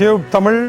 Tube Tamil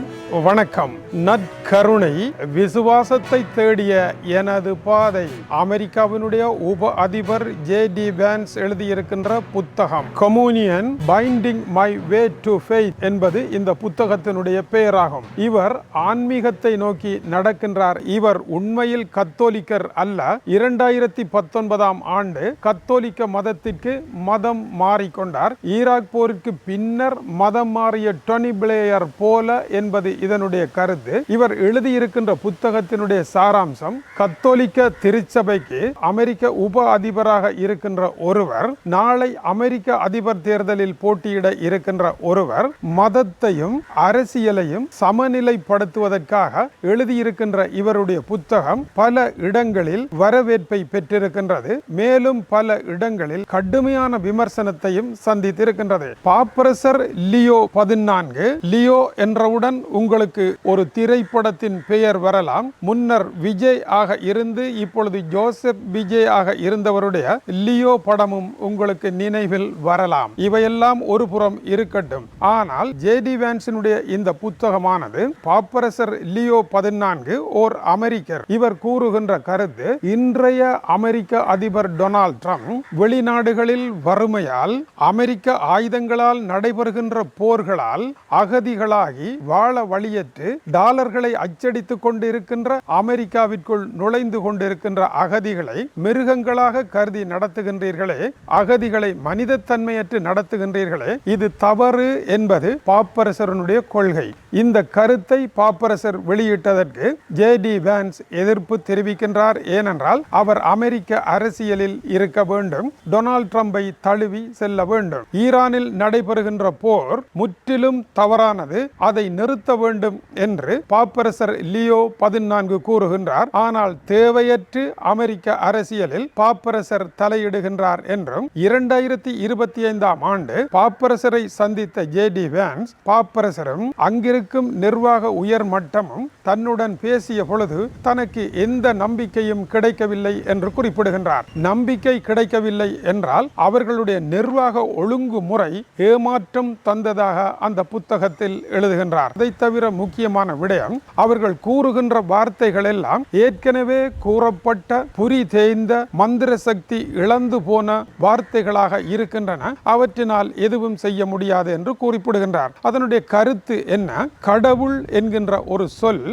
வணக்கம். நற்கருணை விசுவாசத்தை தேடிய எனது பாதை. அமெரிக்காவினுடைய உப அதிபர் ஜே.டி. வான்ஸ் எழுதியிருக்கின்ற புத்தகம் communion binding my way to faith என்பது இந்த புத்தகத்தினுடைய பெயராகும். இவர் ஆன்மீகத்தை நோக்கி நடக்கின்றார். இவர் உண்மையில் கத்தோலிக்கர் அல்ல. 2019 ஆண்டு கத்தோலிக்க மதத்திற்கு மதம் மாறிக்கொண்டார். ஈராக் போருக்கு பின்னர் மதம் மாறிய டோனி பிளேயர் போல என்பது இதனுடைய கருத்து. இவர் எழுதியிருக்கின்ற புத்தகத்தினுடைய சாராம்சம், கத்தோலிக்க திருச்சபைக்கு அமெரிக்க உப அதிபராக இருக்கின்ற ஒருவர், நாளை அமெரிக்க அதிபர் தேர்தலில் போட்டியிட இருக்கின்ற ஒருவர் மதத்தையும் அரசியலையும் சமநிலைப்படுத்துவதற்காக எழுதியிருக்கின்ற இவருடைய புத்தகம் பல இடங்களில் வரவேற்பை பெற்றிருக்கின்றது. மேலும் பல இடங்களில் கடுமையான விமர்சனத்தையும் சந்தித்திருக்கின்றது. பாப்பரசர் லியோ 14 லியோ என்றவுடன் உங்களுக்கு ஒரு திரைப்படத்தின் பெயர் வரலாம். முன்னர் விஜய் ஆக இருந்து இப்பொழுது ஜோசப் விஜய் ஆக இருந்தவருடைய லியோ படமும் உங்களுக்கு நினைவில் வரலாம். இவையெல்லாம் ஒரு புறம் இருக்கட்டும். ஆனால் ஜே.டி. வான்ஸினுடைய இந்த புத்தகமானது பாப்பரசர் லியோ 14 ஓர் அமெரிக்கர். இவர் கூறுகின்ற கருத்து, இன்றைய அமெரிக்க அதிபர் டொனால்ட் ட்ரம்ப் வெளிநாடுகளில் வறுமையால், அமெரிக்க ஆயுதங்களால் நடைபெறுகின்ற போர்களால் அகதிகளாகி வாழ வழியற்று டாலர்களை அச்சடித்துக் கொண்டிருக்கின்ற அமெரிக்காவிற்குள் நுழைந்து கொண்டிருக்கின்ற அகதிகளை மிருகங்களாக கருதி நடத்துகின்றீர்களே, அகதிகளை மனிதத்தன்மையற்று நடத்துகின்றீர்களே, இது தவறு என்பது பாப்பரசருடைய கொள்கை. இந்த கருத்தை பாப்பரசர் வெளியிட்டதற்கு ஜே.டி. வான்ஸ் எதிர்ப்பு தெரிவிக்கின்றார். ஏனென்றால் அவர் அமெரிக்க அரசியலில் இருக்க வேண்டும், டொனால்ட் ட்ரம்பை தழுவி செல்ல வேண்டும். ஈரானில் நடைபெறுகின்ற போர் முற்றிலும் தவறானது, அதை நிறுத்த வேண்டும் என்று பாப்பரசர் லியோ 14 கூறுகின்றார். ஆனால் தேவையற்று அமெரிக்க அரசியலில் பாப்பரசர் தலையிடுகின்றார் என்றும், 2025 ஆண்டு பாப்பரசரை சந்தித்த ஜே.டி. வான்ஸ் பாப்பரசரும் அங்கிருக்கும் நிர்வாக உயர் மட்டமும் தன்னுடன் பேசிய பொழுது தனக்கு எந்த நம்பிக்கையும் கிடைக்கவில்லை என்று குறிப்பிடுகின்றார். நம்பிக்கை கிடைக்கவில்லை என்றால் அவர்களுடைய நிர்வாக ஒழுங்குமுறை ஏமாற்றம் தந்ததாக அந்த புத்தகத்தில் எழுதுகின்றார். அதை தவிர முக்கியமான விடயம், அவர்கள் கூறுகின்ற வார்த்தைகள் எல்லாம் ஏற்கனவே கூறப்பட்ட புரி தேய்ந்த மந்திர சக்தி இழந்து போன வார்த்தைகளாக இருக்கின்றன. அவற்றினால் எதுவும் செய்ய முடியாது என்று குறிப்பிடுகின்றார். அதனுடைய கருத்து என்ன? கடவுள் என்கின்ற ஒரு சொல்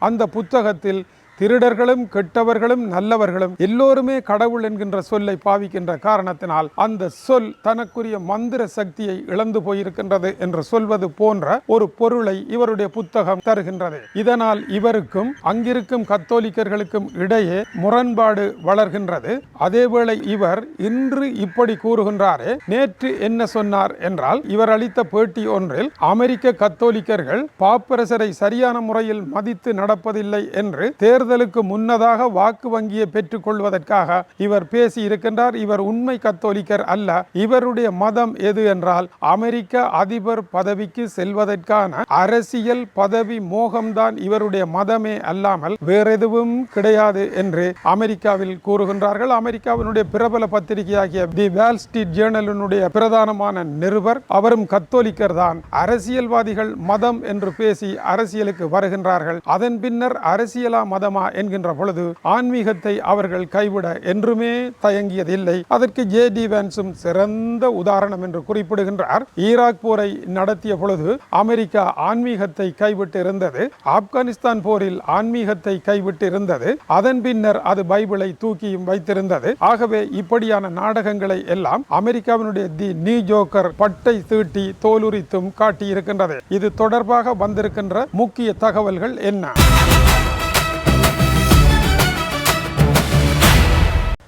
அந்த புத்தகத்தில் திருடர்களும் கெட்டவர்களும் நல்லவர்களும் எல்லோருமே கடவுள் என்கின்ற சொல்லை பாவிக்கின்ற காரணத்தினால் அந்த சொல் தனக்குரிய மந்திர சக்தியை இழந்து போயிருக்கின்றது என்று சொல்வது போன்ற ஒரு பொருளை இவருடைய புத்தகம் தருகின்றது. இதனால் இவருக்கும் அங்கிருக்கும் கத்தோலிக்கர்களுக்கும் இடையே முரண்பாடு வளர்கின்றது. அதேவேளை இவர் இன்று இப்படி கூறுகின்றாரே, நேற்று என்ன சொன்னார் என்றால், இவர் அளித்த பேட்டி ஒன்றில் அமெரிக்க கத்தோலிக்கர்கள் பாப்பரசரை சரியான முறையில் மதித்து நடப்பதில்லை என்று தேர்தலுக்கு முன்னதாக வாக்கு வங்கியை பெற்றுக் கொள்வதற்காக இவர் பேசி இருக்கின்றார். இவர் உண்மை கத்தோலிக்கர் அல்ல. இவருடைய மதம் எது என்றால், அமெரிக்க அதிபர் பதவிக்கு செல்வதற்கான அரசியல் பதவி மோகம்தான் இவருடைய மதமே அல்லாமல் வேறெதுவும் கிடையாது என்று அமெரிக்காவில் கூறுகின்றார்கள். அமெரிக்காவினுடைய பிரபல பத்திரிகையாகிய தி வால் ஸ்ட்ரீட் ஜேர்னலினுடைய பிரதானமான நிருபர் அவரும் கத்தோலிக்கர் தான். அரசியல்வாதிகள் மதம் என்று பேசி அரசியலுக்கு வருகின்றார்கள். அதன் பின்னர் அரசியலா மதமா என்கின்ற பொழுது ஆன்மீகத்தை அவர்கள் கைவிட என்றுமே தயங்கியதில்லை. அதற்கு ஜே.டி. வான்ஸும் சிறந்த உதாரணம் என்று குறிப்பிடுகின்றார். ஈராக் போரை நடத்திய பொழுது அமெரிக்கா ஆன்மீகத்தை கைவிட்டு இருந்தது. ஆப்கானிஸ்தான் போரில் ஆன்மீகத்தை கைவிட்டு இருந்தது. அதன் பின்னர் அது பைபிளை தூக்கியும் வைத்திருந்தது. ஆகவே இப்படியான நாடகங்களை எல்லாம் அமெரிக்காவினுடைய தி நியூ ஜோக்கர் பட்டை தீட்டி தோலுரித்தும் காட்டியிருக்கின்றது. இது தொடர்பாக வந்திருக்கின்ற முக்கிய தகவல்கள் என்ன?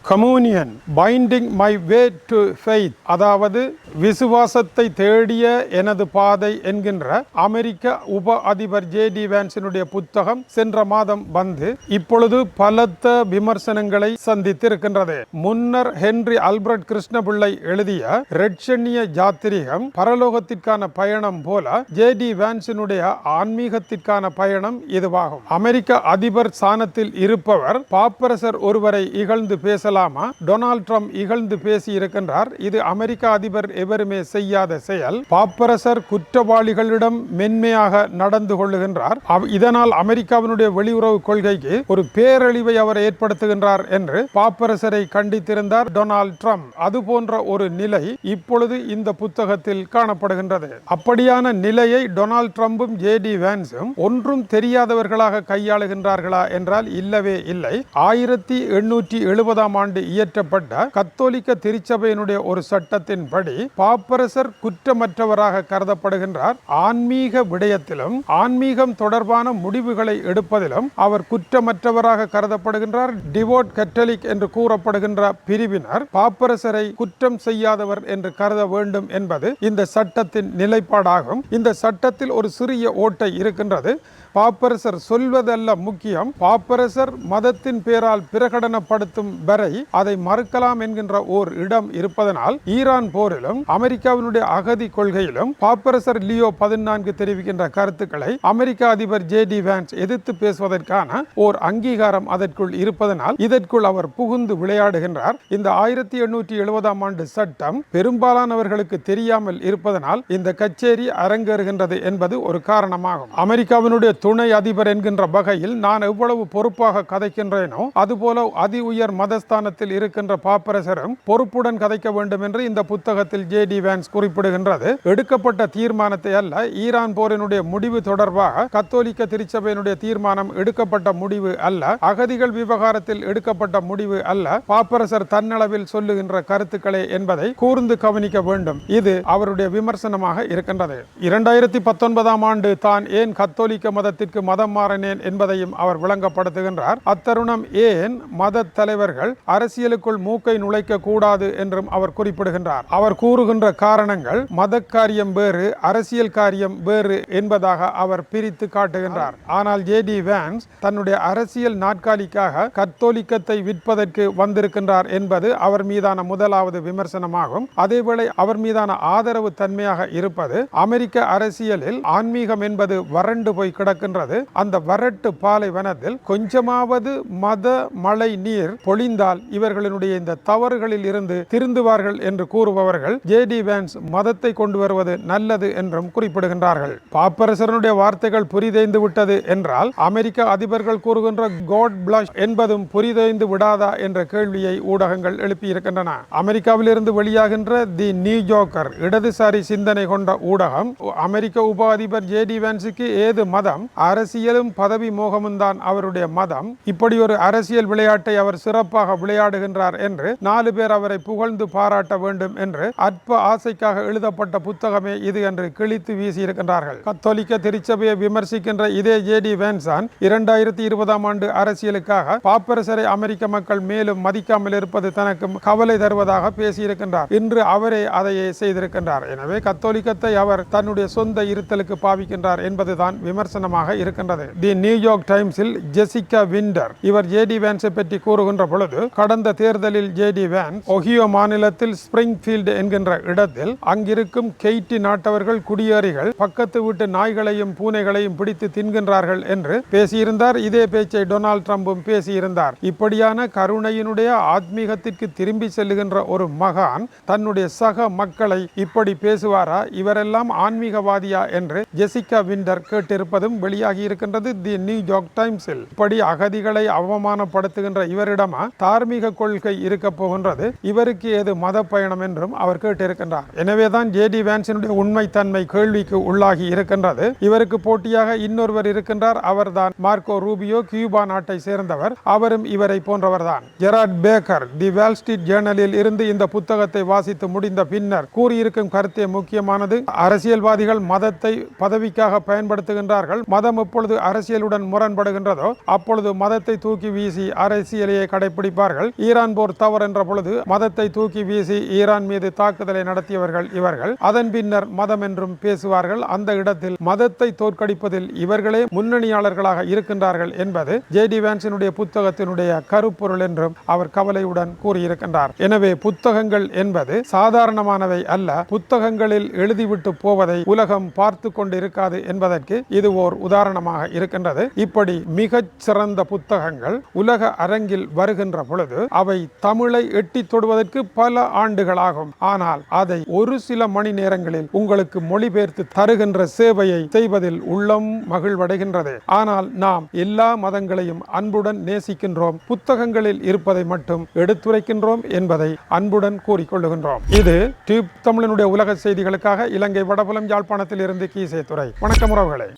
Communion binding my way to faith, அதாவது விசுவாசத்தை தேடிய எனது பாதை என்கின்ற அமெரிக்க உப அதிபர் ஜே.டி. வான்ஸினுடைய புத்தகம் சென்ற மாதம் வந்து இப்பொழுது பலத்த விமர்சனங்களை சந்தித்திருக்கின்றது. முன்னர் ஹென்றி ஆல்பர்ட் கிருஷ்ணபிள்ளை எழுதிய ரெட்சன்ய ஜாத்திரிகம் பரலோகத்திற்கான பயணம் போல ஜே.டி. வான்ஸினுடைய ஆன்மீகத்திற்கான பயணம் இதுவாகும். அமெரிக்க அதிபர் ஸ்தானத்தில் இருப்பவர் பாப்பரசர் ஒருவரை இகழ்ந்து பேசலாம் செய்யலாமா? டொனால்ட் ட்ரம்ப் இகழ்ந்து பேசி இருக்கின்றார். இது அமெரிக்க அதிபர் எவருமே செய்யாத செயல். பாப்பரசர் குற்றவாளிகளிடம் மென்மையாக நடந்து கொள்ளுகின்றார். இதனால் அமெரிக்காவினுடைய வெளியுறவு கொள்கைக்கு ஒரு பேரழிவை அவர் ஏற்படுத்துகின்றார் என்று பாப்பரசரை கண்டித்திருந்தார் டொனால்ட் ட்ரம்ப். அதுபோன்ற ஒரு நிலை இப்பொழுது இந்த புத்தகத்தில் காணப்படுகின்றது. அப்படியான நிலையை டொனால்ட் ட்ரம்பும் ஜே.டி. வான்ஸும் ஒன்றும் தெரியாதவர்களாக கையாளுகின்றார்களா என்றால் இல்லவே இல்லை. 1870 ஆண்டு இயற்றப்பட்ட கத்தோலிக்க திருச்சபையினுடைய ஒரு சட்டத்தின்படி பாப்பரசர் குற்றமற்றவராக கருதப்படுகின்றார். ஆன்மீக விடயத்திலும் ஆன்மீகம் தொடர்பான முடிவுகளை எடுப்பதிலும் அவர் குற்றமற்றவராக கருதப்படுகின்றார். டிவோட் கத்தோலிக் என்று கூறப்படுகின்ற பிரிவினர் பாப்பரசரை குற்றம் செய்யாதவர் என்று கருத வேண்டும் என்பது இந்த சட்டத்தின் நிலைப்பாடாகும். இந்த சட்டத்தில் ஒரு சிறிய ஓட்டை இருக்கின்றது. பாப்பரசர் சொல்வதல்ல முக்கியம், பாப்பரசர் மதத்தின் பேரால் பிரகடனப்படுத்தும் வரை அதை மறுக்கலாம் என்கின்ற ஓர் இடம் இருப்பதனால் ஈரான் போரிலும் அமெரிக்காவினுடைய அகதி கொள்கையிலும் பாப்பரசர் லியோ 14 தெரிவிக்கின்ற கருத்துக்களை அமெரிக்க அதிபர் ஜே.டி. வான்ஸ் எதிர்த்து பேசுவதற்கான ஓர் அங்கீகாரம் அதற்குள் இருப்பதனால் இதற்குள் அவர் புகுந்து விளையாடுகின்றார். இந்த 1870 ஆண்டு சட்டம் பெரும்பாலானவர்களுக்கு தெரியாமல் இருப்பதனால் இந்த கச்சேரி அரங்கேறுகின்றது என்பது ஒரு காரணமாகும். அமெரிக்காவினுடைய துணை அதிபர் என்கின்ற வகையில் நான் எவ்வளவு பொறுப்பாக கதைக்கின்றேனோ அதுபோல அதி உயர் மதஸ்தானத்தில் இருக்கின்ற பாப்பரசரும் பொறுப்புடன் கதைக்க வேண்டும் என்று இந்த புத்தகத்தில் ஜே.டி. வான்ஸ் குறிப்பிடுகின்றது. எடுக்கப்பட்ட தீர்மானத்தை அல்ல, ஈரான் போரினுடைய முடிவு தொடர்பாக கத்தோலிக்க திருச்சபையினுடைய தீர்மானம் எடுக்கப்பட்ட முடிவு அல்ல, அகதிகள் விவகாரத்தில் எடுக்கப்பட்ட முடிவு அல்ல, பாப்பரசர் தன்னளவில் சொல்லுகின்ற கருத்துக்களே என்பதை கூர்ந்து கவனிக்க வேண்டும். இது அவருடைய விமர்சனமாக இருக்கின்றது. 2019 ஆண்டு தான் ஏன் கத்தோலிக்க மதத்திற்கு மதம் மாறினேன் என்பதையும் அவர் விளங்கப்படுத்துகின்றார். அத்தருணம் ஏன் மத தலைவர்கள் அரசியலுக்குள் மூக்கை நுழைக்க கூடாது என்றும் அவர் குறிப்பிடுகின்றார். அவர் கூறுகின்ற காரணங்கள் மத காரியம் வேறு, அரசியல் காரியம் வேறு என்பதாக அவர் பிரித்து காட்டுகின்றார். ஆனால் ஜே.டி. வான்ஸ் தன்னுடைய அரசியல் நாற்காலிக்காக கத்தோலிக்கத்தை விற்பதற்கு வந்திருக்கின்றார் என்பது அவர் மீதான முதலாவது விமர்சனமாகும். அதேவேளை அவர் மீதான ஆதரவு தன்மையாக இருப்பது அமெரிக்க அரசியலில் ஆன்மீகம் என்பது வறண்டு போய் கிடக்கின்றது. அந்த வறட்டு பாலைவனத்தில் கொஞ்சமாவது மத மழை நீர் பொழிந்தால் இவர்களுடைய இந்த தவறுகளில் இருந்து திருந்துவார்கள் என்று கூறுபவர்கள் ஜே.டி. வான்ஸ் மதத்தை கொண்டு வருவது நல்லது என்றும் குறிப்பிடுகின்றார்கள். பாப்பரசருடைய வார்த்தைகள் புரிதைந்து விட்டது என்றால் அமெரிக்க அதிபர்கள் கூறுகின்ற காட் பிளஸ் என்பதும் புரிதைந்து விடாதா என்ற கேள்வியை ஊடகங்கள் எழுப்பியிருக்கின்றன. அமெரிக்காவில் இருந்து வெளியாகின்ற தி நியூயார்க்கர் இடதுசாரி சிந்தனை கொண்ட ஊடகம் அமெரிக்க உப அதிபர் ஜே.டி. வான்ஸுக்கு ஏது மதம், அரசியலும் பதவி மோகமும் தான் அவருடைய மதம், இப்படி ஒரு அரசியல் விளையாட்டை அவர் சிறப்பாக விளையாடுகின்றார் என்று 4 பேர் அவரை புகழ்ந்து பாராட்ட வேண்டும் என்று அற்ப ஆசைக்காக எழுதப்பட்ட புத்தகமே இது என்று கிழித்து வீசியிருக்கின்றார்கள். கத்தோலிக்க திருச்சபையை விமர்சிக்கின்ற இதே ஜே.டி. வான்ஸ் 2020 ஆண்டு அரசியலுக்காக பாப்பரசரை அமெரிக்க மக்கள் மேலும் மதிக்காமல் இருப்பது தனக்கு கவலை தருவதாக பேசியிருக்கின்றார். இன்று அவரே அதையே செய்திருக்கின்றார். எனவே கத்தோலிக்கத்தை அவர் தன்னுடைய சொந்த இருத்தலுக்கு பாவிக்கின்றார் என்பதுதான் விமர்சனமாக இருக்கின்றது. தி நியூயார்க் டைம்ஸில் ஜெசிகா விண்டர் இவர் ஜே.டி. வான்ஸை பற்றி கூறுகின்ற பொழுது, கடந்த தேர்தலில் ஜே.டி. வான்ஸ் ஒஹியோ மாநிலத்தில் ஸ்பிரிங்ஃபீல்டு என்கின்ற இடத்தில் அங்கிருக்கும் கெய்டி நாட்டவர்கள் குடியேறிகள் பக்கத்து வீட்டு நாய்களையும் பூனைகளையும் பிடித்து தின்கின்றார்கள் என்று பேசியிருந்தார். இதே பேச்சை டொனால்ட் ட்ரம்பும் பேசியிருந்தார். இப்படியான கருணையினுடைய ஆத்மீகத்திற்கு திரும்பி செல்லுகின்ற ஒரு மகான் தன்னுடைய சக மக்களை இப்படி பேசுவாரா? இவரெல்லாம் ஆன்மீகவாதியா என்று ஜெசிகா விண்டர் கேட்டிருப்பதும் வெளியாகி இருக்கின்றது தி நியூயார்க் டைம்ஸில். இப்படி அகதிகளை அவமானப்படுத்துகின்ற இவரிடமா தார்மீக கொள்கை இருக்க போகின்றது? இவருக்கு ஏது மத பயணம் என்றும் அவர் கேட்டிருக்கின்றார். எனவேதான் ஜே.டி. வான்ஸினுடைய உண்மை தன்மை கேள்விக்கு உள்ளாகி இருக்கின்றது. இவருக்கு போட்டியாக இன்னொருவர் இருக்கின்றார். அவர்தான் மார்க்கோ ரூபியோ, கியூபா நாட்டை சேர்ந்தவர். அவரும் இவரை போன்றவர்தான். ஜெராட் பேக்கர் தி வால் ஸ்ட்ரீட் ஜேர்னலில் இருந்து இந்த புத்தகத்தை வாசித்து முடிந்த பின்னர் கூறியிருக்கும் கருத்தே முக்கியமானது. அரசியல்வாதிகள் மதத்தை பதவிக்காக பயன்படுத்துகின்றார்கள். மதம் எப்பொழுது அரசியலுடன் முரண்படுகின்றதோ அப்பொழுது மதத்தை தூக்கி வீசி அரசியலையே கடைபிடிப்பார்கள். ஈரான் போர் தவறு என்ற பொழுது மதத்தை தூக்கி வீசி ஈரான் மீது தாக்குதலை நடத்தியவர்கள் இவர்கள். அதன் பின்னர் மதம் என்றும் பேசுவார்கள். அந்த இடத்தில் மதத்தை தோற்கடிப்பதில் இவர்களே முன்னணியாளர்களாக இருக்கின்றார்கள் என்பது ஜே.டி. வான்ஸினுடைய புத்தகத்தினுடைய கருப்பொருள் என்றும் அவர் கவலையுடன் கூறியிருக்கின்றார். எனவே புத்தகங்கள் என்பது சாதாரணமானவை அல்ல. புத்தகங்களில் எழுதிவிட்டு போவதை உலகம் பார்த்து கொண்டிருக்காது என்பதற்கு இது ஓர் உதாரணமாக இருக்கின்றது. இப்படி மிகச் சிறந்த புத்தகங்கள் உலக அரங்கில் வருகின்ற பொழுது பொழுது அவை தமிழை எட்டி தொடுவதற்கு பல ஆண்டுகளாகும். ஆனால் அதை ஒரு சில மணி நேரங்களில் உங்களுக்கு மொழிபெயர்த்து தருகின்ற சேவையை செய்வதில் உள்ளம் மகிழ்வடைகின்றது. ஆனால் நாம் எல்லா மதங்களையும் அன்புடன் நேசிக்கின்றோம், புத்தகங்களில் இருப்பதை மட்டும் எடுத்துரைக்கின்றோம் என்பதை அன்புடன் கூறிக்கொள்ளுகின்றோம். இது டியூப் தமிழனுடைய உலக செய்திகளுக்காக இலங்கை வடபுலம் யாழ்ப்பாணத்தில் இருந்து கீசே துறை. வணக்கம் உறவுகளே.